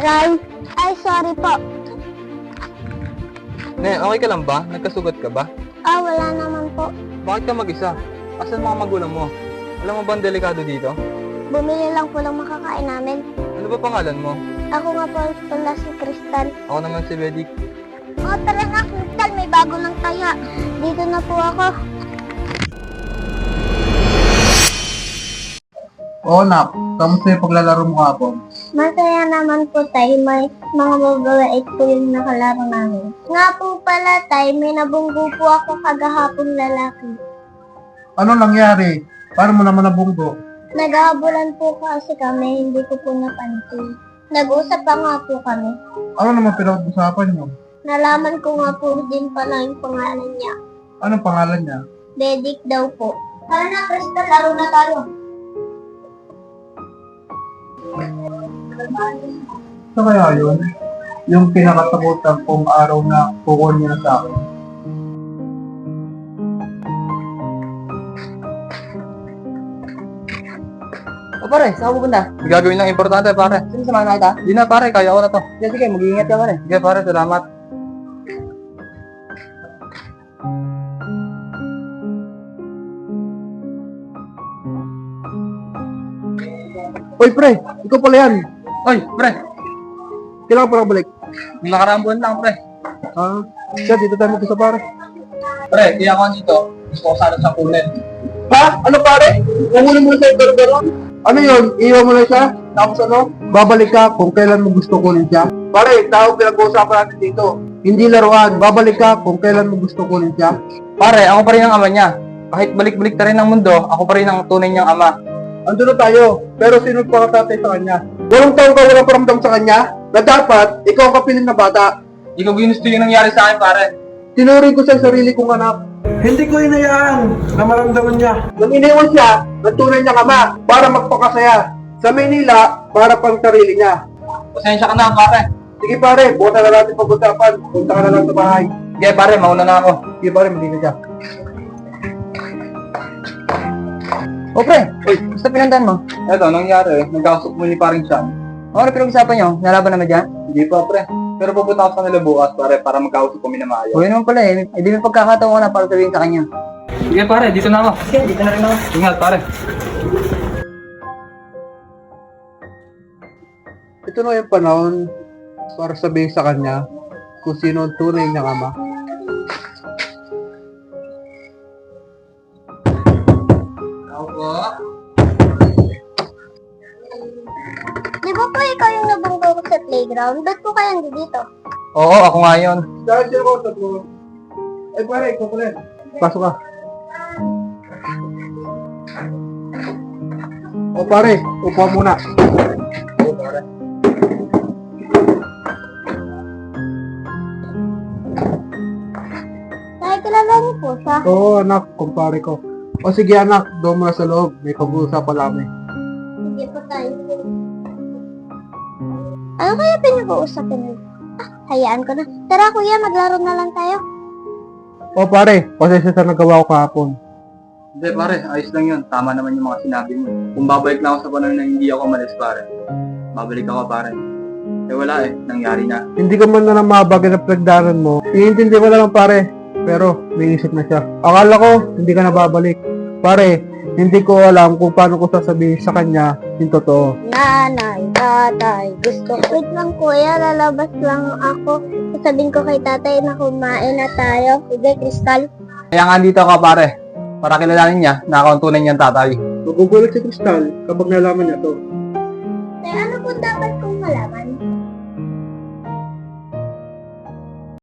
Aray, ay sorry po. Ne, okay ka lang ba? Nagkasugat ka ba? Wala naman po. Bakit ka mag-isa? Asan mga magulang mo? Alam mo ba ang delikado dito? Bumili lang po ng makakain namin. Ano ba pangalan mo? Ako nga po pala si Crystal. Ako naman si Bedic. Tara na, Crystal, may bago ng taya. Dito na po ako. Oo, nak. Kamusta yung paglalaro mo kahapon? Masaya naman po tayo, may mga mababait po yung nakalaro namin. Nga po pala tayo, may nabunggo po ako kagahapong lalaki. Ano nangyari? Paano mo naman nabunggo? Naghahabulan po kasi kami, hindi ko po napansin. Nag-usap pa nga po kami. Ano naman pinag-usapan mo? Nalaman ko nga po din pala yung pangalan niya. Anong pangalan niya? Bedic daw po. Tara na, Crystal, laro na tayo. Ano kaya yun? Yung pinakatakutan kong araw na kukuha niya sa akin. O pare, saan ka pupunta? May gagawin lang importante, pare. Sino samahan na kita? Di na, pare. Kaya ko na to. Sige, mag-iingat ka pare. Sige, pare. Salamat. Oy, pre! Ikaw pala yan! Oy, pre. Kailangan pa balik. Nakaraang buwan lang, pre. Siya, dito tayo mag-isa pare. Pre, kaya ako dito. Gusto ko sana sa kunin. Ha? Ano pare? Umuli mo na sa garo-garo? Ano yun? Iiwan mo na siya? Tapos ano? Babalik ka kung kailan mo gusto kunin siya? Pare, tao pinag-uusapan natin dito. Hindi laruan. Babalik ka kung kailan mo gusto kunin siya. Pare, ako pa rin ang ama niya. Kahit balik-balik na rin ng mundo, ako pa rin ang tunay niyang ama. Andun na tayo, pero sino pa katatay sa kanya? Walang taong ka walang paramdam sa kanya na dapat ikaw ang kapiling na bata. Hindi ko ginusto yung nangyari sa akin, pare. Tinuri ko sa sarili kong anak. Hindi ko inayaan na maramdaman niya. Nang iniwan siya, ng tunay niyang ama para magpakasaya. Sa Maynila, para pang sarili niya. Pasensya ka na, pare. Sige pare, buta na natin pag-usapan. Punta ka na lang sa bahay. Sige, pare. Mauna na ako. Sige pare, mali na siya. O pre, basta pinandaan mo. Eto, nangyari. Nagkasok muli pa rin siya. O ano pinag-usapan nyo? Nalaban naman dyan? Hindi pa, pre. Pero pupunta ako sa kanila bukas, pare, para magkausap kami na maayos. O yun naman pala eh. Hindi may pagkakataon ko na para sabihin sa kanya. Sige, pare. Dito na ako. Sige, dito na rin ako. Ingat, pare. Ito na yung panahon para sabihin sa kanya kung sino ang tunay niyang ama. Ako po. Di ba po ikaw yung nabunggo ko sa playground? Ba't po kayo hindi dito? Oo, ako nga yun. Dahil siya ko sa mo. Ay pare, ikaw pala. Pasok ka. O pare, upo muna. Oo, pare. Dahil kilala niyo po siya. Oo anak, kumpare ko. O sige anak, doon muna sa loob. May pag-uusapan namin. Hindi po tayo. Ano kaya pinag-uusapin niyo? Hayaan ko na. Tara kuya, maglaro na lang tayo. O pare, pasensya sa nagawa ko kahapon. Hindi, pare. Ayos lang yun. Tama naman yung mga sinabi mo. Kung babalik na ako sa panahon na hindi ako malis, pare. Babalik ako, pare. Eh, wala eh. Nangyari na. Hindi ko man na mabagay na pinagdaanan mo. Iintindi ko na lang pare. Pero may isip na siya. Akala ko hindi ka na babalik. Pare, hindi ko alam kung paano ko sasabihin sa kanya yung totoo. Nanay, tatay, gusto ko. Wait lang kuya, lalabas lang ako. Sasabihin ko kay tatay na kumain na tayo. Sige, Crystal. Kaya nga dito ako, pare. Para kilalanin niya na ako ang tunay niyang tatay. Magugulat si Crystal kapag nalaman niya to. Eh, ano po dapat kong malaman?